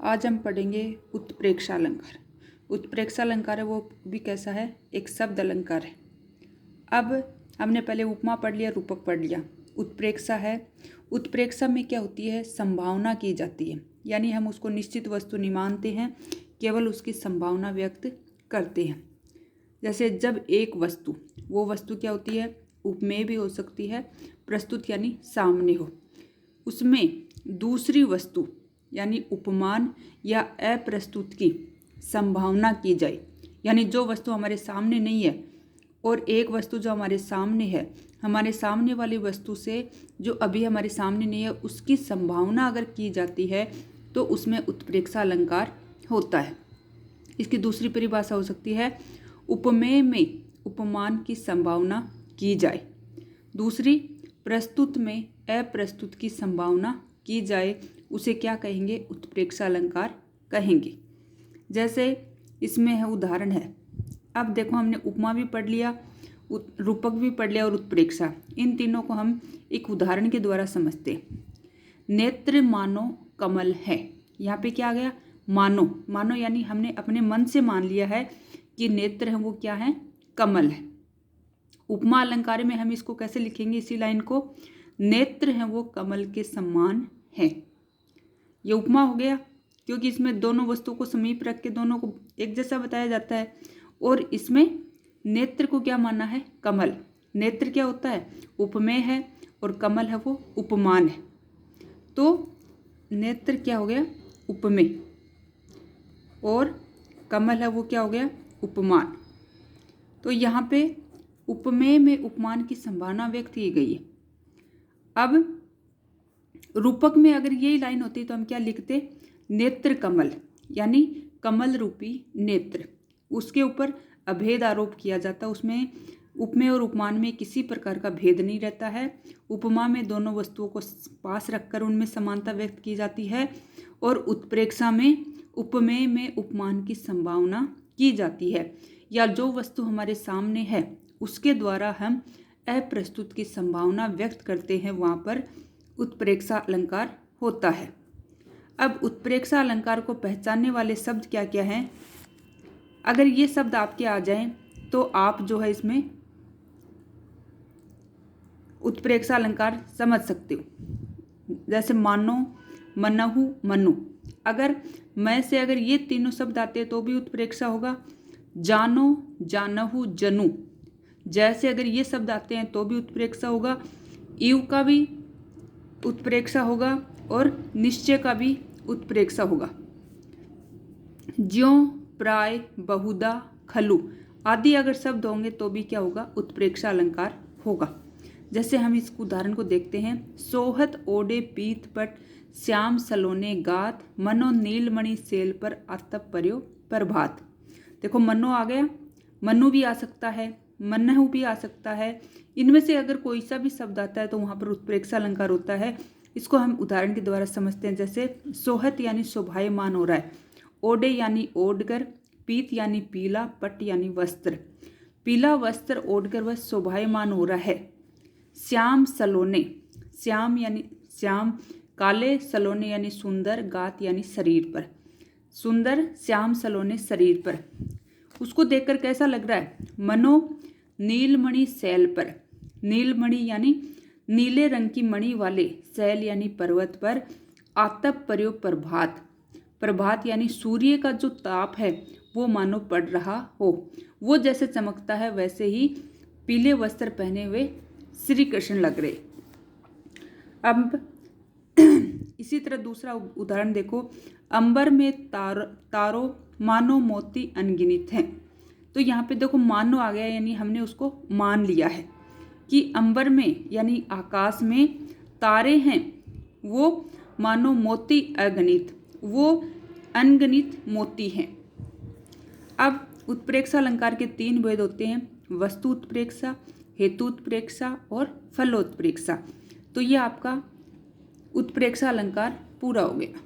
आज हम पढ़ेंगे उत्प्रेक्षा अलंकार। उत्प्रेक्षा अलंकार है वो भी कैसा है, एक शब्द अलंकार है। अब हमने पहले उपमा पढ़ लिया, रूपक पढ़ लिया। उत्प्रेक्षा है, उत्प्रेक्षा में क्या होती है, संभावना की जाती है, यानी हम उसको निश्चित वस्तु नहीं मानते हैं, केवल उसकी संभावना व्यक्त करते हैं। जैसे जब एक वस्तु, वो वस्तु क्या होती है, उपमेय भी हो सकती है, प्रस्तुत यानी सामने हो, उसमें दूसरी वस्तु यानी उपमान या अप्रस्तुत की संभावना की जाए, यानी जो वस्तु हमारे सामने नहीं है और एक वस्तु जो हमारे सामने है, हमारे सामने वाली वस्तु से जो अभी हमारे सामने नहीं है उसकी संभावना अगर की जाती है तो उसमें उत्प्रेक्षा अलंकार होता है। इसकी दूसरी परिभाषा हो सकती है, उपमेय में उपमान की संभावना की जाए। दूसरी, प्रस्तुत में अप्रस्तुत की संभावना की जाए, उसे क्या कहेंगे, उत्प्रेक्षा अलंकार कहेंगे। जैसे इसमें है, उदाहरण है। अब देखो, हमने उपमा भी पढ़ लिया, रूपक भी पढ़ लिया और उत्प्रेक्षा, इन तीनों को हम एक उदाहरण के द्वारा समझते। नेत्र मानो कमल है, यहाँ पे क्या आ गया, मानो। मानो यानी हमने अपने मन से मान लिया है कि नेत्र है वो क्या है, कमल है। उपमा अलंकार में हम इसको कैसे लिखेंगे, इसी लाइन को, नेत्र है वो कमल के समान है। ये उपमा हो गया, क्योंकि इसमें दोनों वस्तुओं को समीप रख के दोनों को एक जैसा बताया जाता है। और इसमें नेत्र को क्या माना है, कमल। नेत्र क्या होता है, उपमेय है, और कमल है वो उपमान है। तो नेत्र क्या हो गया, उपमेय, और कमल है वो क्या हो गया, उपमान। तो यहाँ पे उपमेय में उपमान की संभावना व्यक्त की गई है। अब रूपक में अगर यही लाइन होती तो हम क्या लिखते, नेत्र कमल, यानी कमल रूपी नेत्र। उसके ऊपर अभेद आरोप किया जाता, उसमें उपमेय और उपमान में किसी प्रकार का भेद नहीं रहता है। उपमा में दोनों वस्तुओं को पास रखकर उनमें समानता व्यक्त की जाती है, और उत्प्रेक्षा में उपमेय में उपमान की संभावना की जाती है, या जो वस्तु हमारे सामने है उसके द्वारा हम अप्रस्तुत की संभावना व्यक्त करते हैं, वहाँ पर उत्प्रेक्षा अलंकार होता है। अब उत्प्रेक्षा अलंकार को पहचानने वाले शब्द क्या क्या हैं, अगर ये शब्द आपके आ जाएं तो आप जो है इसमें उत्प्रेक्षा अलंकार समझ सकते हो। जैसे मानो, मनहु, मनु। अगर मैं से अगर ये तीनों शब्द आते हैं तो भी उत्प्रेक्षा होगा। जानो, जानहु, जनु, जैसे अगर ये शब्द आते हैं तो भी उत्प्रेक्षा होगा। इव का भी उत्प्रेक्षा होगा, और निश्चय का भी उत्प्रेक्षा होगा। ज्यों, प्राय, बहुधा, खलु आदि अगर शब्द होंगे तो भी क्या होगा, उत्प्रेक्षा अलंकार होगा। जैसे हम इस उदाहरण को देखते हैं, सोहत ओडे पीत पट, श्याम सलोने गात, मनो नीलमणि सेल पर आतप पर्यो प्रभात। देखो, मनो आ गया, मनु भी आ सकता है, मनहु भी आ सकता है। इनमें से अगर कोई सा भी शब्द आता है तो वहाँ पर उत्प्रेक्षा अलंकार होता है। इसको हम उदाहरण के द्वारा समझते हैं। जैसे सोहत यानी शोभायमान हो रहा है, ओडे यानी ओढ़कर, पीत यानी पीला, पट यानी वस्त्र। पीला वस्त्र ओढ़कर वह शोभायमान हो रहा है। श्याम सलोने, श्याम यानी श्याम, काले, सलोने यानी सुंदर, गात यानी शरीर पर। सुंदर श्याम सलोने शरीर पर, उसको देखकर कैसा लग रहा है, मनो नीलमणि शैल पर। नीलमणि यानी नीले रंग की मणि वाले, शैल यानी पर्वत पर, आतप पर्यो प्रभात। प्रभात यानी सूर्य का जो ताप है वो मानो पड़ रहा हो, वो जैसे चमकता है वैसे ही पीले वस्त्र पहने हुए श्री कृष्ण लग रहे। अब इसी तरह दूसरा उदाहरण देखो, अंबर में तारो मानो मोती अनगिनित हैं। तो यहाँ पे देखो, मानो आ गया, यानी हमने उसको मान लिया है कि अंबर में यानी आकाश में तारे हैं वो मानो मोती अगणित, वो अनगिनित मोती हैं। अब उत्प्रेक्षा अलंकार के तीन भेद होते हैं, वस्तु उत्प्रेक्षा, हेतु उत्प्रेक्षा और फलोत्प्रेक्षा। तो ये आपका उत्प्रेक्षा अलंकार पूरा हो गया।